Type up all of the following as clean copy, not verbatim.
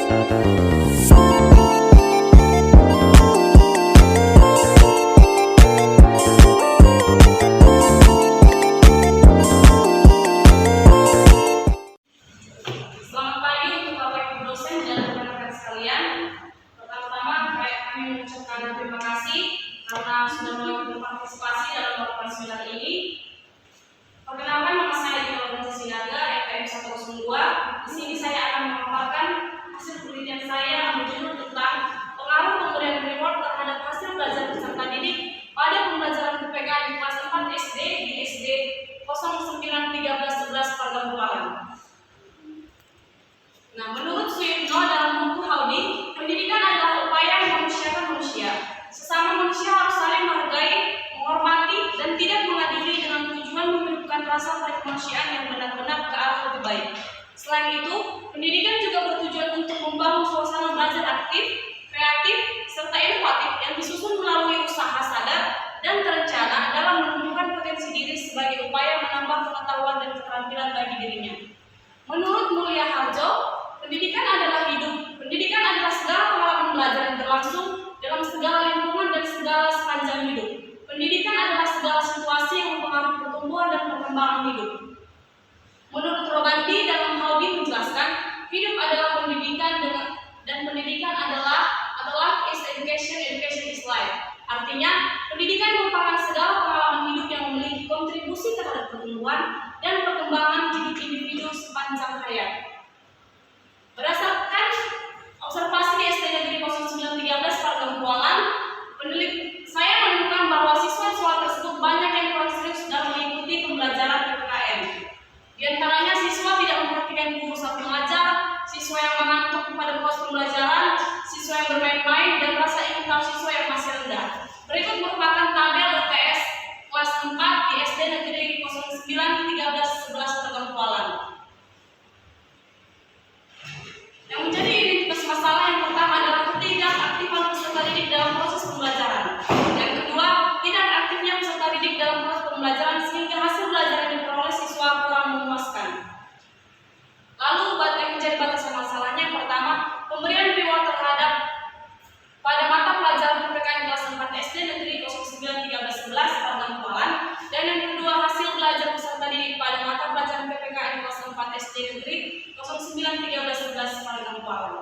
Selamat pagi untuk Bapak Ibu dosen dan rekan-rekan sekalian. Pertama-tama kami mengucapkan terima kasih karena sudah mulai berpartisipasi dalam melakukan seminar ini. Perkenalkan, nama saya Dina Lorenza Sinaga, FKM 102. Di sini saya akan memaparkan hasil penelitian saya yang berjudul tentang pengaruh pemberian reward terhadap hasil belajar peserta didik pada pembelajaran PPK di kelas 4 SD di SD 091311 Pargambualan. Nah, menurut Suyitno dalam buku Howdy, pendidikan adalah upaya memanusiakan manusia. Sesama manusia harus saling menghargai, menghormati, dan tidak mengadili dengan tujuan menghidupkan rasa kemanusiaan yang benar-benar ke arah lebih baik. Selain itu, pendidikan juga bertujuan untuk membangun suasana belajar aktif, kreatif, serta inovatif yang disusun melalui usaha sadar dan terencana dalam menumbuhkan potensi diri sebagai upaya menambah pengetahuan dan keterampilan bagi dirinya. Menurut Mulia Harjo, pendidikan adalah hidup. Pendidikan adalah segala pengalaman belajar yang berlangsung dalam segala lingkungan dan segala sepanjang hidup. Pendidikan adalah segala situasi yang mempengaruhi pertumbuhan dan perkembangan hidup. Menurut Robandi dalam Howdy menjelaskan, hidup adalah pendidikan dan pendidikan adalah is education, education is life. Artinya, pendidikan merupakan segala pengalaman hidup yang memiliki kontribusi terhadap pertumbuhan dan perkembangan hidup individu sepanjang hayat. Berdasarkan observasi di SD Negeri 0913 Pargambualan, saya menemukan bahwa siswa-siswa tersebut banyak yang kurang serius dalam mengikuti pembelajaran PPKN. Di antaranya siswa tidak memperhatikan guru saat mengajar, siswa yang mengantuk pada pos pembelajaran, siswa yang bermain-main, dan rasa ingin tahu siswa yang masih rendah. Berikut merupakan tabel UTS kelas 4 di SD Negeri 091311 Pargambualan. Yang menjadi identitas masalah yang pertama adalah ketidakaktifan peserta didik dalam proses pembelajaran. Yang kedua, tidak aktifnya peserta didik dalam proses pembelajaran sehingga hasil belajar yang diperoleh siswa kurang memuaskan. Lalu, yang menjadi batasan masalahnya yang pertama, pemberian reward terhadap pada mata pelajaran PPKN kelas 4 SD Negeri 091311 Pargambualan, dan yang kedua, hasil belajar peserta didik pada mata pelajaran PPKN kelas 4 SD Negeri 091311 Pargambualan.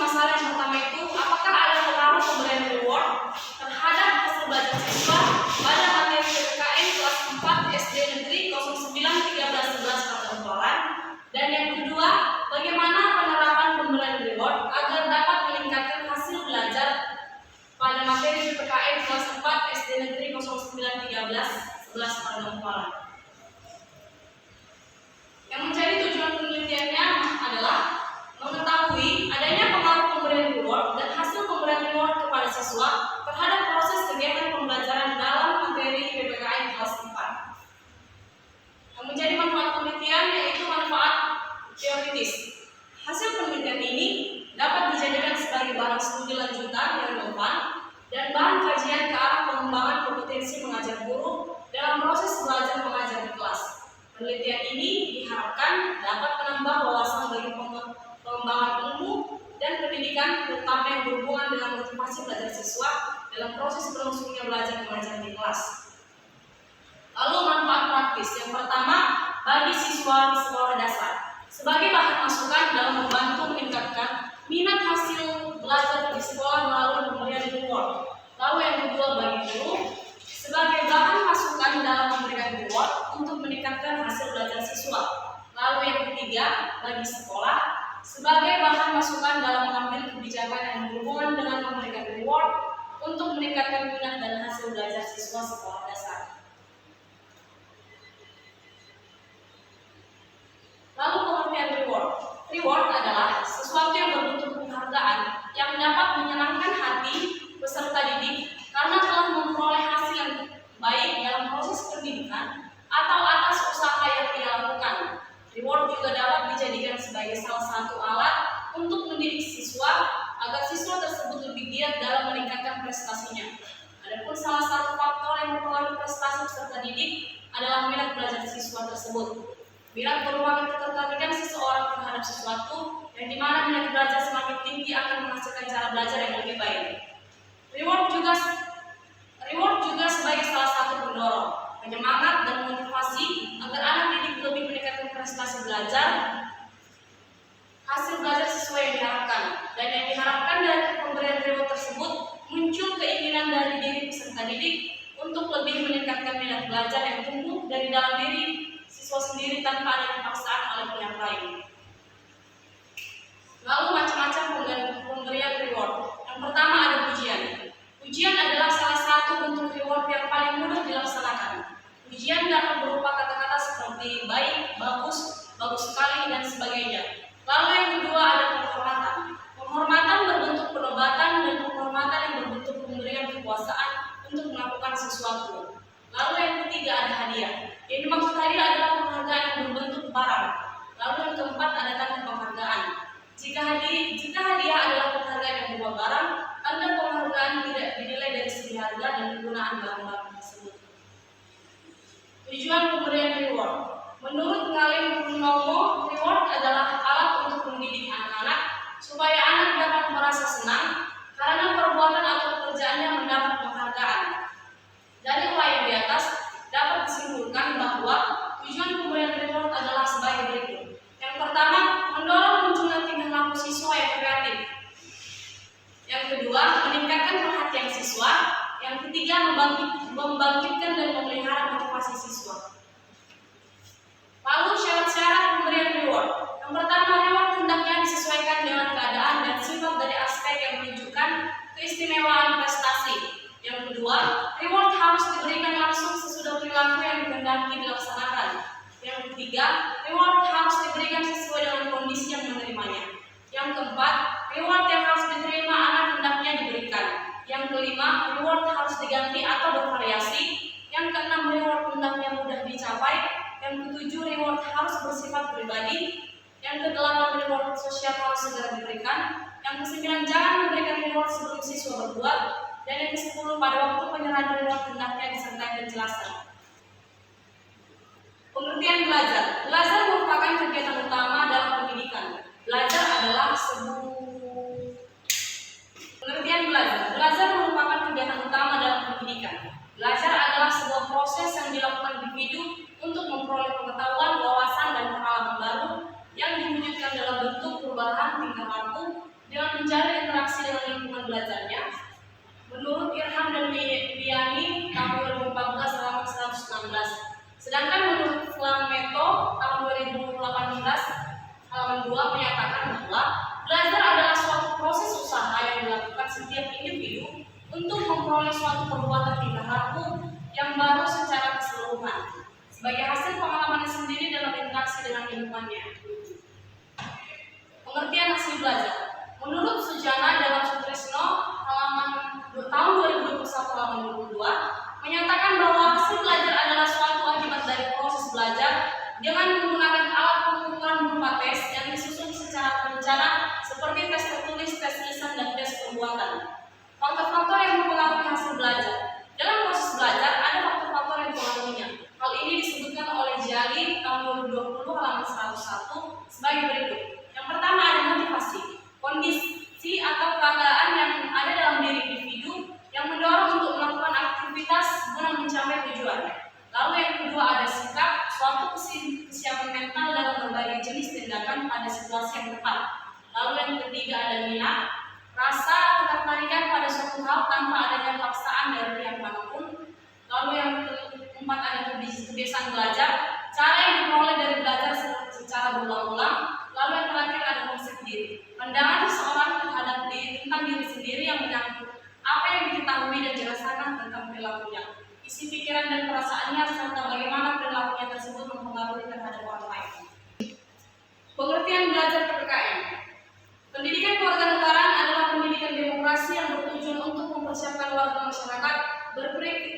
Masalah yang pertama itu, apakah ada pengaruh pemberian reward terhadap hasil belajar siswa pada materi PPKN kelas 4 SD Negeri 091311 Pargambualan? Dan yang kedua, bagaimana penerapan pemberian reward agar dapat meningkatkan hasil belajar pada materi PPKN kelas 4 SD Negeri 091311 Pargambualan? Yang menjadi tujuan penelitiannya adalah mengetahui adanya pengaruh pemberian reward dan hasil pemberian reward kepada siswa terhadap proses kegiatan pembelajaran dalam materi PPKN kelas 4. Yang menjadi manfaat penelitian yaitu manfaat teoritis. Hasil penelitian ini dapat dijadikan sebagai bahan studi lanjutan yang relevan dan bahan kajian ke arah pengembangan kompetensi mengajar guru dalam proses belajar mengajar di kelas. Penelitian ini diharapkan dapat menambah wawasan bagi pengembangan ilmu dan pendidikan, terutama yang berhubungan dengan motivasi belajar siswa dalam proses berlangsungnya belajar mengajar di kelas. Lalu manfaat praktis. Yang pertama, bagi siswa sekolah dasar sebagai bahan masukan dalam membantu meningkatkan minat hasil belajar di sekolah melalui pemberian reward. Lalu yang kedua, bagi guru sebagai bahan masukan dalam memberikan reward untuk meningkatkan hasil belajar siswa. Lalu yang ketiga, bagi sekolah sebagai bahan masukan dalam mengambil kebijakan yang berhubungan dengan memberikan reward untuk meningkatkan minat dan hasil belajar siswa sekolah dasar. Lalu pengertian reward. Reward adalah sesuatu yang berbentuk penghargaan yang dapat menyenangkan hati peserta didik karena telah memperoleh hasil yang baik dalam proses pendidikan atau atas usaha yang ia lakukan. Reward juga dapat dijadikan sebagai salah satu alat untuk mendidik siswa agar siswa tersebut lebih giat dalam meningkatkan prestasinya. Adapun salah satu faktor yang mempengaruhi prestasi peserta didik adalah minat belajar siswa tersebut. Minat merupakan ketertarikan seseorang terhadap sesuatu yang dimana minat belajar semakin tinggi akan menghasilkan cara belajar yang lebih baik. Reward juga sebagai salah satu pendorong, penyemangat dan motivasi agar anak didik lebih meningkatkan prestasi belajar, hasil belajar sesuai yang diharapkan, dan yang diharapkan dari pemberian reward tersebut muncul keinginan dari diri peserta didik untuk lebih meningkatkan minat belajar yang tumbuh dari dalam diri siswa sendiri tanpa adanya paksaan oleh pihak lain. Lalu macam-macam pemberian reward. Yang pertama ada pujian. Pujian adalah salah satu bentuk reward yang paling mudah dilaksanakan. Pujian dapat berupa kata-kata seperti baik, bagus, bagus sekali, dan sebagainya. Lalu yang kedua ada penghormatan. Penghormatan berbentuk penobatan dan penghormatan yang berbentuk pemberian kekuasaan untuk melakukan sesuatu. Lalu yang ketiga ada hadiah. Yang dimaksud hadiah adalah penghargaan yang berbentuk barang. Lalu yang keempat ada tanda penghargaan. Jika hadiah adalah penghargaan yang berupa barang, tanda penghargaan tidak dinilai dari segi harga dan penggunaan barang-barang tersebut. Tujuan pemberian reward. Menurut Ngalim Purnomo, reward adalah alat untuk mendidik anak-anak supaya anak dapat merasa senang karena perbuatan atau pekerjaannya mendapat penghargaan. Dari uraian di atas dapat disimpulkan bahwa tujuan pemberian reward adalah sebagai berikut. Yang pertama, mendorong munculnya tingkah laku siswa yang kreatif. Yang kedua, meningkatkan perhatian siswa. Yang ketiga, membangkitkan dan memelihara motivasi siswa. Lalu syarat-syarat pemberian reward. Yang pertama, reward hendaknya disesuaikan dengan keadaan dan sifat dari aspek yang menunjukkan keistimewaan prestasi. Yang kedua, reward harus diberikan langsung sesudah perilaku yang dikehendaki dilaksanakan. Yang ketiga, reward harus diberikan sesuai dengan kondisi yang menerimanya. Yang keempat, reward yang harus diterima anak hendaknya diberikan. Yang kelima, reward harus diganti atau bervariasi. Yang keenam, reward hendaknya mudah dicapai. Yang ketujuh, reward harus bersifat pribadi. Yang kedelapan, reward sosial harus segera diberikan. Yang kesembilan, jangan memberikan reward sebelum siswa berbuat. Dan yang ke-10, pada waktu penyerahan reward hendaknya disertai penjelasan. Pengertian belajar. Belajar merupakan kegiatan utama dalam pendidikan. Belajar adalah Pengertian belajar. Belajar merupakan kegiatan utama dalam pendidikan. Belajar adalah sebuah proses yang dilakukan individu untuk memperoleh pengetahuan, wawasan, dan pengalaman baru yang diwujudkan dalam bentuk perubahan tingkah laku dengan menjalin interaksi dengan lingkungan belajarnya. Menurut Irham dan Biani tahun 2014 halaman 116. Sedangkan menurut Flameto tahun 2018 halaman 2 menyatakan bahwa belajar adalah suatu proses usaha yang dilakukan setiap individu untuk memperoleh suatu perbuatan tingkah laku yang baru secara keseluruhan sebagai hasil pengalamannya sendiri dalam interaksi dengan lingkungannya. Pengertian hasil belajar. Menurut Sujana dalam Sutrisno halaman tahun 2021 halaman 22 menyatakan bahwa hasil belajar adalah suatu akibat dari proses belajar dengan menggunakan alat pengukuran berupa tes yang disusun secara terencana seperti tes tertulis, tes lisan, dan tes perbuatan. Faktor-faktor yang mempengaruhi hasil belajar. Dalam proses belajar ada faktor-faktor yang mempengaruhinya. Hal ini disebutkan oleh Jali tahun 2020 halaman 101 sebagai berikut. Yang pertama ada motivasi. Kondisi atau keadaan yang ada dalam diri individu yang mendorong untuk melakukan aktivitas guna mencapai tujuan. Lalu yang kedua ada sikap, suatu kesiapan mental dalam berbagai jenis tindakan pada situasi yang tepat. Lalu yang ketiga ada minat, rasa ketertarikan pada suatu hal tanpa adanya paksaan dari pihak manapun. Lalu yang keempat ada kebiasaan belajar, cara yang diperoleh dari belajar secara berulang-ulang. Lalu yang terakhir ada konsep diri, pandangan seseorang terhadap tentang diri sendiri yang menyangkut apa yang diketahui dan dirasakan tentang perilakunya, isi pikiran dan perasaannya, serta bagaimana perilakunya tersebut mempengaruhi terhadap orang lain. Pengertian belajar PPKN. Pendidikan kewarganegaraan adalah pendidikan demokrasi yang bertujuan untuk mempersiapkan warga masyarakat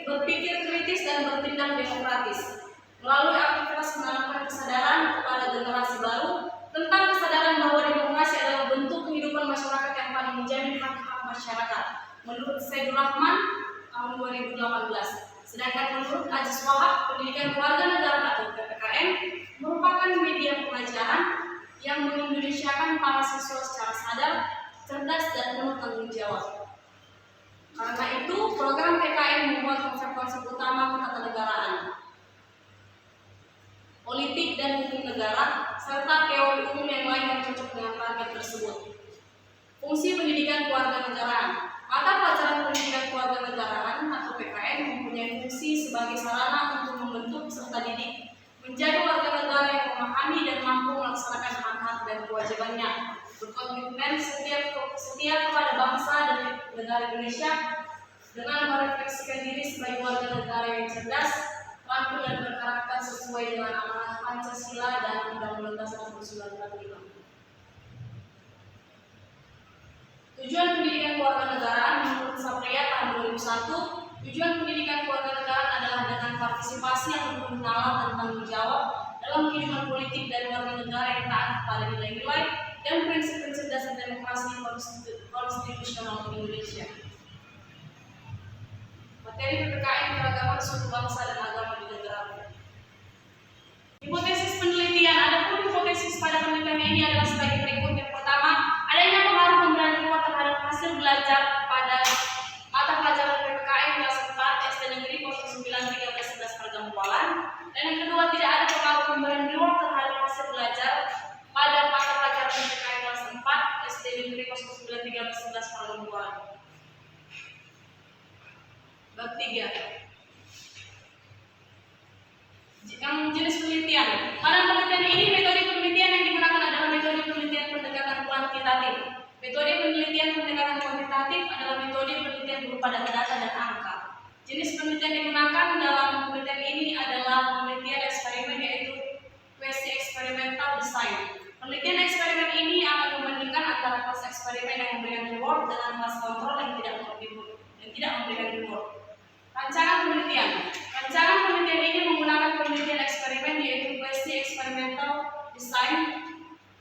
berpikir kritis dan bertindak demokratis melalui aktivitas menanamkan kesadaran kepada generasi baru tentang kesadaran bahwa demokrasi adalah bentuk kehidupan masyarakat yang paling menjamin hak-hak masyarakat. Menurut Saidul Rahman tahun 2018. Sedangkan menurut Aziz Wahab, pendidikan kewarganegaraan atau PPKN merupakan media pengajaran yang mengindonesiakan para siswa secara sadar, cerdas, dan penuh tanggung jawab. Karena itu, program PKN membuat konsep-konsep utama ketatanegaraan, politik dan hukum negara, serta teori umum yang lain yang cocok dengan target tersebut. Fungsi pendidikan kewarganegaraan. Mata pelajaran pendidikan kewarganegaraan atau PKN mempunyai fungsi sebagai sarana untuk membentuk peserta didik menjadi warga negara yang memahami dan mampu melaksanakan hak-hak dan kewajibannya, berkomitmen setia kepada bangsa dan negara Indonesia dengan merefleksikan diri sebagai warga negara yang cerdas, terampil dan berkarakter sesuai dengan amanat Pancasila dan Undang-Undang Dasar 1945. Tujuan pendidikan kewarganegaraan menurut Sapria tahun 2001, tujuan pendidikan kewarganegaraan adalah dengan partisipasi yang berkenalan dan tanggung jawab dalam kehidupan politik dari warga negara yang taat kepada nilai-nilai dan prinsip-prinsip dasar demokrasi konstitusional di Indonesia. Materi PPKN keragaman suku bangsa dan agama di negara. Hipotesis penelitian. Adapun hipotesis pada penelitian ini adalah sebagai berikut. Yang pertama, adanya pengaruh pemberian ruang terhadap hasil belajar pada mata pelajaran PPKN kelas 4 SD Negeri 091311 Pergampualan. Dan yang kedua, tidak ada pengaruh pemberian ruang terhadap hasil belajar pada mata pelajaran PPKN kelas 4 SD Negeri 091311 Pergampualan. Bab 3. Yang jenis penelitian. Pada penelitian ini, metode penelitian yang digunakan adalah metode penelitian pendekatan kuantitatif. Metode penelitian pendekatan kuantitatif adalah metode penelitian berupa data-data dan angka. Jenis penelitian digunakan dalam penelitian ini adalah penelitian eksperimen, yaitu quasi experimental design. Penelitian eksperimen ini akan membandingkan antara kelas eksperimen yang memberikan reward dengan kelas kontrol yang tidak memberikan reward. Rancangan penelitian. Rancangan penelitian ini menggunakan penelitian eksperimen, yaitu quasi experimental design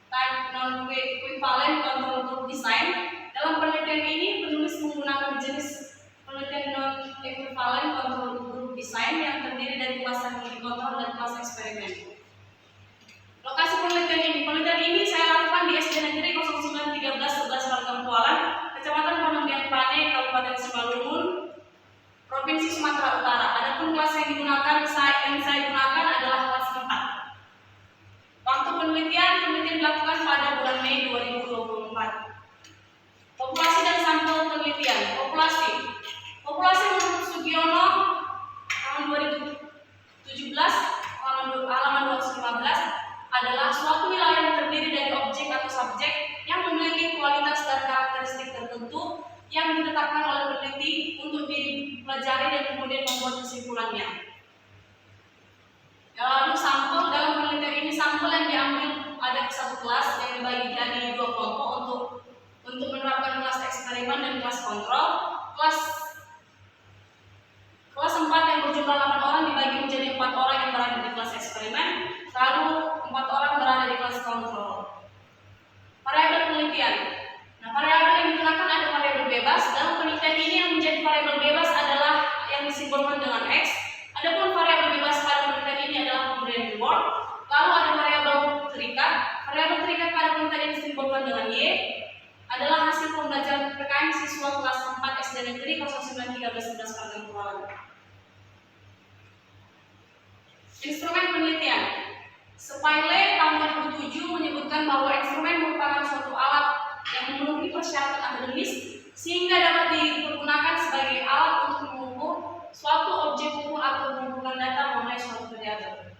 type non-equivalent control design. Dalam penelitian ini, penulis menggunakan jenis penelitian non-equivalent control group design yang terdiri dari kelas yang dikontrol dan kelas eksperimen. Lokasi penelitian ini saya lakukan di SD Negeri 091311 Pergampualan, Kecamatan Panambian Pane, Kabupaten Simalungun, Provinsi Sumatera Utara. Adapun kelas yang saya gunakan adalah kelas 4. Waktu penelitian dilakukan pada bulan Mei 2024. Populasi dan sampel penelitian. Populasi menurut Sugiono tahun 2017 halaman 215 adalah suatu wilayah yang terdiri dari objek atau subjek yang memiliki kualitas dan karakteristik tertentu yang ditetapkan oleh peneliti untuk dipelajari dan kemudian membuat kesimpulannya. Lalu sampel. Dalam penelitian ini, sampel yang diambil ada satu kelas yang dibagi dari dua kelompok untuk menerapkan kelas eksperimen dan kelas kontrol. Kelas 4 yang berjumlah 8 orang dibagi menjadi 4 orang yang berada di kelas eksperimen, lalu 4 orang berada di kelas kontrol. Variabel penelitian. Variabel yang digunakan ada variabel bebas. Dalam penelitian ini yang menjadi variabel bebas adalah yang disimbolkan dengan X. Adapun variabel bebas pada penelitian ini adalah pemberian reward. Lalu ada variabel terikat. Variabel terikat pada penelitian yang disimbolkan dengan Y adalah hasil pembelajaran PPKN siswa kelas 4 SD Negeri 091311 Pergampualan. Instrumen penelitian. Spiley tahun 2007 menyebutkan bahwa instrumen merupakan suatu alat yang memenuhi persyaratan akademis sehingga dapat digunakan sebagai alat untuk mengukur suatu objek ukur atau mengumpulkan data mengenai suatu variabel.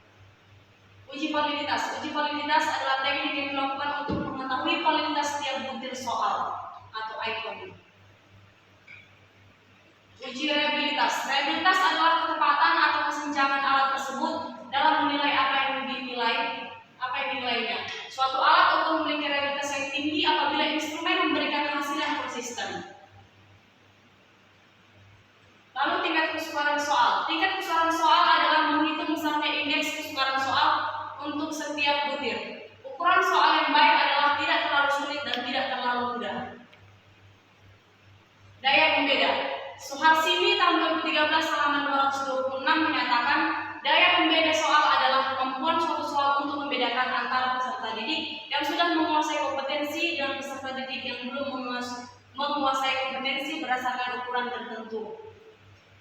Uji validitas. Uji validitas adalah teknik yang dilakukan untuk mengetahui validitas setiap butir soal atau icon. Uji reliabilitas. Reliabilitas adalah ketepatan atau kesenjangan alat tersebut dalam menilai apa yang dinilainya. Suatu alat untuk memiliki reliabilitas yang tinggi apabila instrumen memberikan hasil yang konsisten. Lalu tingkat kesukaran soal. Tingkat kesukaran soal adalah menghitung besarnya indeks kesukaran soal untuk setiap butir. Ukuran soal yang baik adalah tidak terlalu sulit dan tidak terlalu mudah. Daya pembeda. Suharsini tahun 2013 halaman 226 menyatakan daya pembeda soal adalah kemampuan suatu soal untuk membedakan antara peserta didik yang sudah menguasai kompetensi dan peserta didik yang belum menguasai kompetensi berdasarkan ukuran tertentu.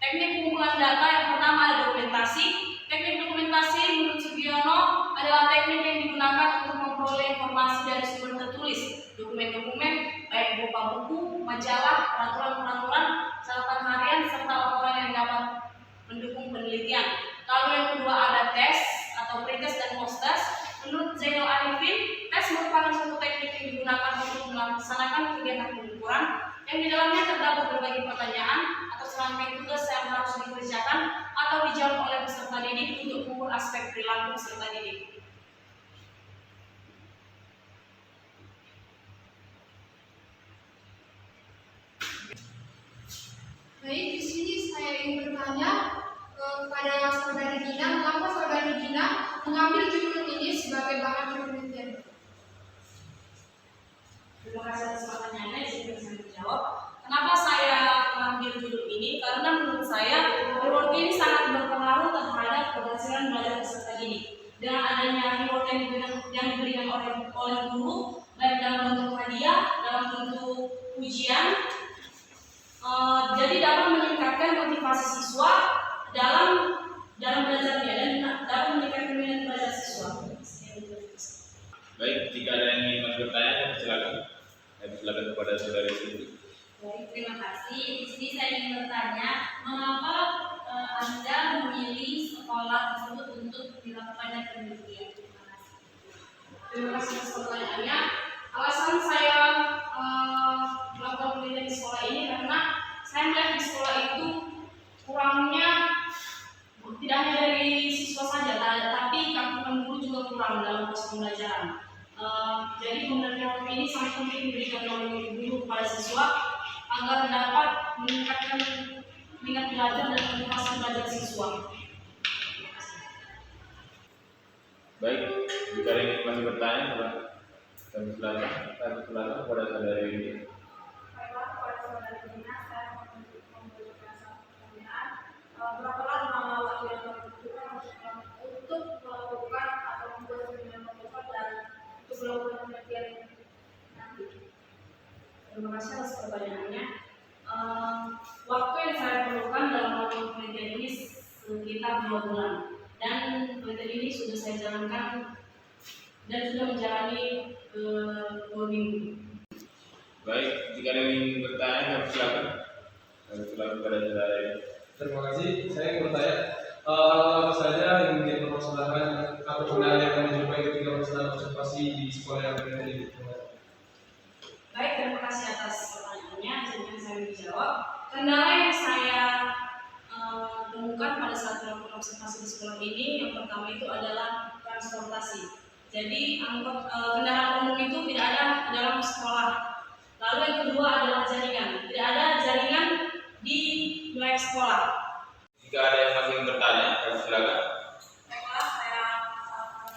Teknik pengumpulan data yang pertama adalah dokumentasi. Teknik dokumentasi menurut Sugiono adalah teknik yang digunakan untuk memperoleh informasi dari sumber tertulis, dokumen-dokumen baik berupa buku, majalah, peraturan-peraturan, catatan harian, serta laporan yang dapat mendukung penelitian. Lalu yang kedua ada tes atau pretest dan post test. Menurut Zainal Arifin, tes merupakan suatu teknik yang digunakan untuk melaksanakan kegiatan pengukuran yang di dalamnya terdapat berbagai pertanyaan atau serangkaian tugas yang harus dikerjakan atau dijawab oleh peserta didik untuk mengukur aspek perilaku peserta didik. Baik, di sini saya ingin bertanya kepada saudari Gina, mengapa saudari Gina mengambil judul ini sebagai bahan penelitian? Terima kasih atas pertanyaannya, saya bisa menjawab. Kenapa saya mengambil judul ini? Karena menurut saya reward ini sangat berpengaruh terhadap keberhasilan belajar peserta didik. Dengan adanya reward yang diberikan oleh guru, baik dalam bentuk hadiah, dalam bentuk ujian, jadi dapat meningkatkan motivasi siswa dalam belajarnya dan dapat meningkatkan minat belajar siswa. Baik, jika ada yang ingin bertanya, silakan. Silakan kepada saudari Cindy. Baik, terima kasih. Di sini saya ingin bertanya, mengapa Anda memilih sekolah tersebut untuk dilakukannya penelitian? Terima kasih. Terima kasih atas pertanyaannya. Alasan saya melakukan penelitian di sekolah ini karena saya melihat di sekolah itu kurangnya tidak hanya dari siswa saja, tapi kampungan guru juga kurang dalam proses pembelajaran. Jadi penelitian ini sangat penting diberikan oleh guru kepada siswa agar dapat meningkatkan minat belajar dan motivasi belajar siswa. Baik, jika ada yang masih bertanya, kami silakan kepada saudari ini. Baiklah, kepada saudari Gina, saya memberikan satu pertanyaan. Berapa lama waktu yang dibutuhkan untuk melakukan atau membuat seminar proposal dan untuk melakukan penelitian nanti? Terima kasih atas pertanyaannya. Waktu yang saya perlukan dalam melakukan penelitian ini sekitar 2 bulan, dan penelitian ini sudah saya jalankan dan sudah menjalani 2 minggu. Baik, jika ada yang ingin bertanya, kami silakan. Kami silakan kepada saudari. Terima kasih. Saya ingin bertanya, apa saja yang menjadi permasalahan atau kendala yang Anda jumpai ketika melaksanakan observasi di sekolah yang berada di Baik, terima kasih atas pertanyaannya. Sebelum saya menjawab, kendala yang saya temukan pada saat melakukan observasi di sekolah ini, yang pertama itu adalah transportasi. Jadi kendaraan umum itu tidak ada di dalam sekolah. Lalu yang kedua adalah jaringan. Tidak ada jaringan di wilayah sekolah. Jika ada yang masih ingin bertanya, kami silakan. Baiklah, saya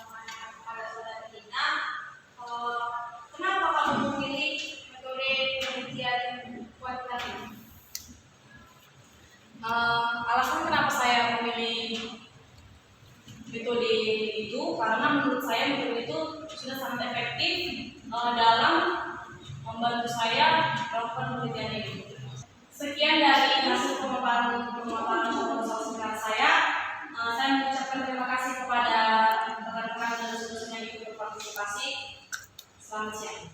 menanyakan kepada saudari Gina, kenapa kamu memilih metode penelitian kuantitatif? Alasan kenapa saya memilih metode itu karena menurut saya metode itu sudah sangat efektif dalam membantu saya melakukan penelitian ini. Sekian dari hasil pemaparan proposal singkat saya. Saya mengucapkan terima kasih kepada rekan-rekan dan saudara yang ikut berpartisipasi. Selamat siang.